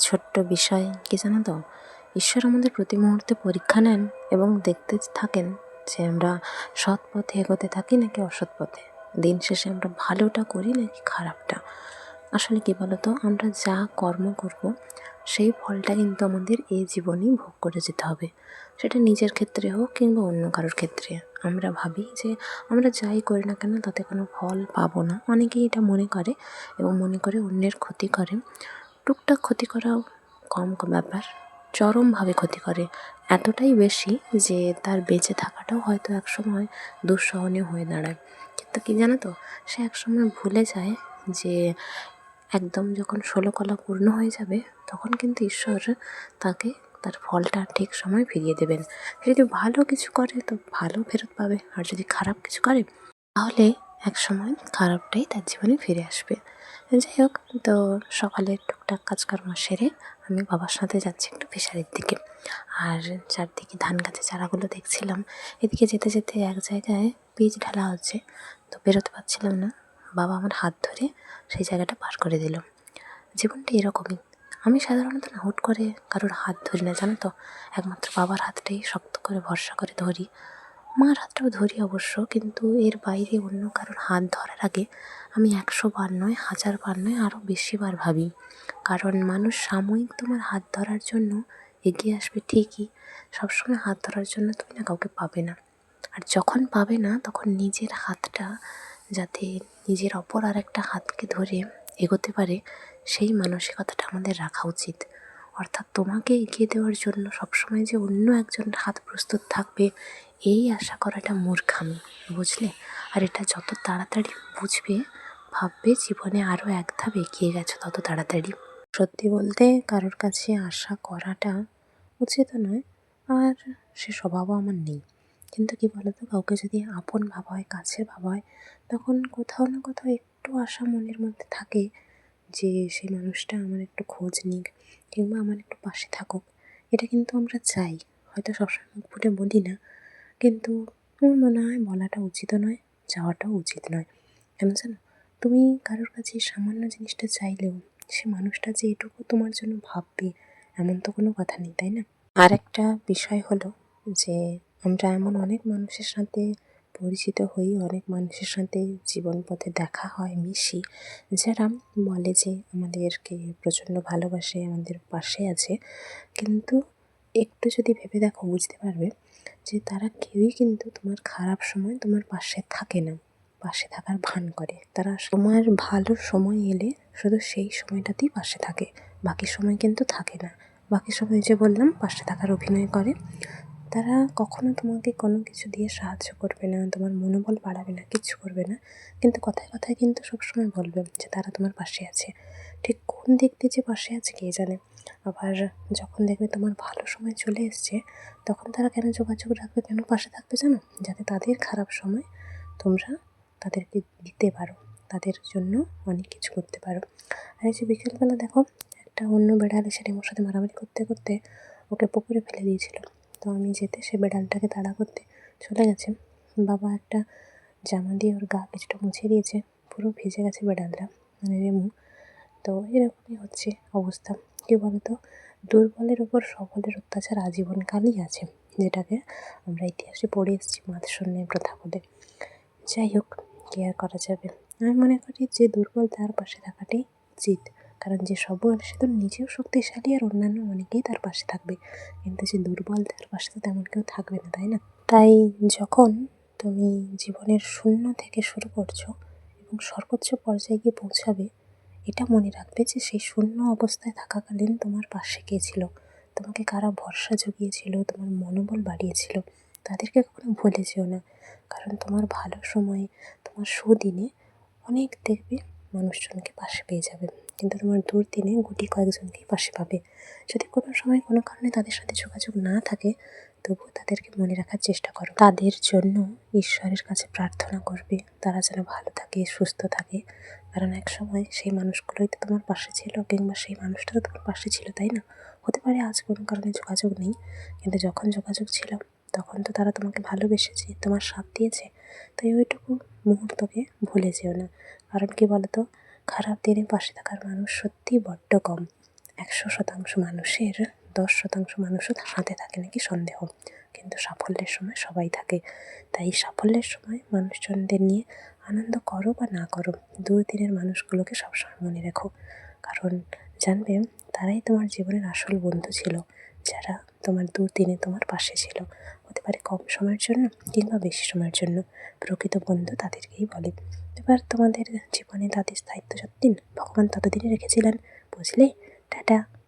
ছোট্ট বিষয় কি জানো তো, ঈশ্বর আমাদের প্রতি মুহূর্তে পরীক্ষা নেন এবং দেখতে থাকেন যে আমরা সৎ পথে এগোতে থাকি নাকি অসৎ পথে। দিন শেষে আমরা ভালোটা করি নাকি খারাপটা। আসলে কি বলতো, আমরা যা কর্ম করব সেই ফলটা কিন্তু আমাদের এই জীবনেই ভোগ করে যেতে হবে। সেটা নিজের ক্ষেত্রে হোক কিংবা অন্য কারোর ক্ষেত্রে। আমরা ভাবি যে আমরা যাই করি না কেন তাতে কোনো ফল পাবো না, অনেকেই এটা মনে করে এবং মনে করে অন্যের ক্ষতি করে। টুকটাক ক্ষতি করাও কম ব্যাপার, চরমভাবে ক্ষতি করে, এতটাই বেশি যে তার বেঁচে থাকাটাও হয়তো একসময় দুঃসহনীয় হয়ে দাঁড়ায়। কিন্তু কি জানো তো, সে একসময় ভুলে যায় যে একদম যখন 16 কলা পূর্ণ হয়ে যাবে তখন কিন্তু ঈশ্বর তাকে তার ফলটা ঠিক সময় ফিরিয়ে দেবেন। যদি ভালো কিছু করে তো ভালো ফেরত পাবে, আর যদি খারাপ কিছু করে তাহলে একসময় খারাপটাই তার জীবনে ফিরে আসবে। যাই হোক, তো সকালে টুকটাক কাজকর্ম সেরে আমি বাবার সাথে যাচ্ছি একটু ফিশারির দিকে। আর চারদিকে ধান গাছের চারাগুলো দেখছিলাম। এদিকে যেতে যেতে এক জায়গায় বীজ ঢালা হচ্ছে, তো বেরোতে পারছিলাম না। বাবা আমার হাত ধরে সেই জায়গাটা পার করে দিল। জীবনটা এরকমই। আমি সাধারণত না হুট করে কারোর হাত ধরি না, জানো তো। একমাত্র বাবার হাতটাই শক্ত করে ভরসা করে ধরি। মার হাতটাও ধরি অবশ্য, কিন্তু এর বাইরে অন্য কারোর হাত ধরার আগে আমি 100 বার নয়, 1000 বার নয়, আরও বেশিবার ভাবি। কারণ মানুষ সাময়িক তোমার হাত ধরার জন্য এগিয়ে আসবে ঠিকই, সবসময় হাত ধরার জন্য তুমি না কাউকে পাবে না। আর যখন পাবে না তখন নিজের হাতটা যাতে নিজের অপর আর একটা হাতকে ধরে এগোতে পারে, সেই মানসিকতাটা আমাদের রাখা উচিত। অর্থাৎ তোমাকে এগিয়ে দেওয়ার জন্য সবসময় যে অন্য একজন হাত প্রস্তুত থাকবে এই আশা করাটা মূর্খামি, বুঝলে? আর এটা যত তাড়াতাড়ি বুঝবে, ভাববে জীবনে আরও এক ধাপ এগিয়ে গেছো তত তাড়াতাড়ি। সত্যি বলতে কারোর কাছে আশা করাটা উচিত নয়, আর সে স্বভাবও আমার নেই। কিন্তু কি বলতো, কাউকে যদি আপন ভাবা হয়, কাছের ভাবা হয়, তখন কোথাও না কোথাও একটু আশা মনের মধ্যে থাকে যে সেই মানুষটা আমার একটু খোঁজ নিক কিংবা আমার একটু পাশে থাকুক। এটা কিন্তু আমরা চাই, হয়তো সবসময় মুখ ফুটে বলি না, কিন্তু আমার মনে হয় বলাটা উচিতও নয়, চাওয়াটাও উচিত নয়। কেন জানো, তুমি কারোর কাছে সামান্য জিনিসটা চাইলেও সে মানুষটা যে এটুকু তোমার জন্য ভাববে এমন তো কোনো কথা নেই, তাই না? আর একটা বিষয় হলো যে আমরা এমন অনেক মানুষের সাথে পরিচিত হই, অনেক মানুষের সাথে জীবন পথে দেখা হয়, মিশি, যারা বলে যে আমাদেরকে প্রচণ্ড ভালোবাসে, আমাদের পাশে আছে। কিন্তু একটু যদি ভেবে দেখো বুঝতে পারবে যে তারা কেউই কিন্তু তোমার খারাপ সময় তোমার পাশে থাকে না, পাশে থাকার ভান করে। তারা তোমার ভালো সময় এলে শুধু সেই সময়টাতেই পাশে থাকে, বাকি সময় কিন্তু থাকে না। বাকি সময় যে বললাম পাশে থাকার অভিনয় করে। তারা কখনো তোমাকে কোনো কিছু দিয়ে সাহায্য করবে না, তোমার মনোবল বাড়াবে না, কিচ্ছু করবে না। কিন্তু কথায় কথায় কিন্তু সবসময় বলবে যে তারা তোমার পাশে আছে। ঠিক কোন দিক দিয়ে যে পাশে আছে কে জানে। আবার যখন দেখবে তোমার ভালো সময় চলে এসছে, তখন তারা কেন যোগাযোগ রাখবে, কেন পাশে থাকবে জানো? যাতে তাদের খারাপ সময় তোমরা তাদেরকে দিতে পারো, তাদের জন্য অনেক কিছু করতে পারো। আর এই যে বিকেলবেলা দেখো, একটা অন্য বেড়াল এসে রেমোর সাথে মারামারি করতে করতে ওকে পুকুরে ফেলে দিয়েছিল। তো আমি যেতে সে বেড়ালটাকে তাড়া করতে চলে গেছে। বাবা একটা জামা দিয়ে ওর গা কিছুটা মুছে দিয়েছে, পুরো ভিজে গেছে বেড়ালটা, মানে রেমু। তো এরকমই হচ্ছে অবস্থা। কী বলতো, দুর্বলের ওপর সবলের অত্যাচার আজীবনকালই আছে, যেটাকে আমরা ইতিহাসে পড়ে এসেছি মাতৃশূন্যের প্রথা বলে। যাই হোক, কী আর করা যাবে। আমি মনে করি যে দুর্বল তার পাশে থাকাটাই উচিত, কারণ যে সবল সে তো নিজেও শক্তিশালী আর অন্যান্য অনেকেই তার পাশে থাকবে, কিন্তু যে দুর্বল তার পাশে তো তেমন কেউ থাকবে না, তাই না? তাই যখন তুমি জীবনের শূন্য থেকে শুরু করছো এবং সর্বোচ্চ পর্যায়ে গিয়ে পৌঁছাবে, এটা মনে রাখবে যে সেই শূন্য অবস্থায় থাকাকালীন তোমার পাশে কে ছিল, তোমাকে কারা ভরসা জুগিয়েছিল, তোমার মনোবল বাড়িয়েছিল, তাদেরকে কখনো ভুলে যেও না। কারণ তোমার ভালো সময়ে, তোমার সুদিনে অনেক দেখবে মানুষজনকে পাশে পেয়ে যাবে, কিন্তু তোমার দুর্দিনে গুটি কয়েকজনকেই পাশে পাবে। যদি কোনো সময় কোনো কারণে তাদের সাথে যোগাযোগ না থাকে, তবুও তাদেরকে মনে রাখার চেষ্টা করো, তাদের জন্য ঈশ্বরের কাছে প্রার্থনা করবে তারা যেন ভালো থাকে, সুস্থ থাকে। কারণ এক সময় সেই মানুষগুলোই তো তোমার পাশে ছিল, কিংবা সেই মানুষটা তো তোমার পাশে ছিল, তাই না? হতে পারে আজ কোনো কারণে যোগাযোগ নেই, কিন্তু যখন যোগাযোগ ছিল তখন তো তারা তোমাকে ভালোবেসেছে, তোমার সাথ দিয়েছে। তাই ওইটুকু মুহূর্তকে ভুলে যেও না। কারণ কি বলতো, খারাপ দিনে পাশে থাকার মানুষ সত্যিই বড্ড কম। 100% মানুষের 10% মানুষও হাতে থাকে নাকি সন্দেহ, কিন্তু সাফল্যের সময় সবাই থাকে। তাই সাফল্যের সময় মানুষজনদের নিয়ে আনন্দ করো বা না করো, দুর্দিনের মানুষগুলোকে সবসময় মনে রেখো, কারণ জানবে তারাই তোমার জীবনের আসল বন্ধু ছিল, যারা তোমার দুর্দিনে তোমার পাশে ছিল। হতে পারে কম সময়ের জন্য কিংবা বেশি সময়ের জন্য, প্রকৃত বন্ধু তাদেরকেই বলে। এবার তোমাদের জীবনে তাদের স্থায়িত্ব যতদিন ভগবান ততদিনই রেখেছিলেন, বুঝলে? টাটা।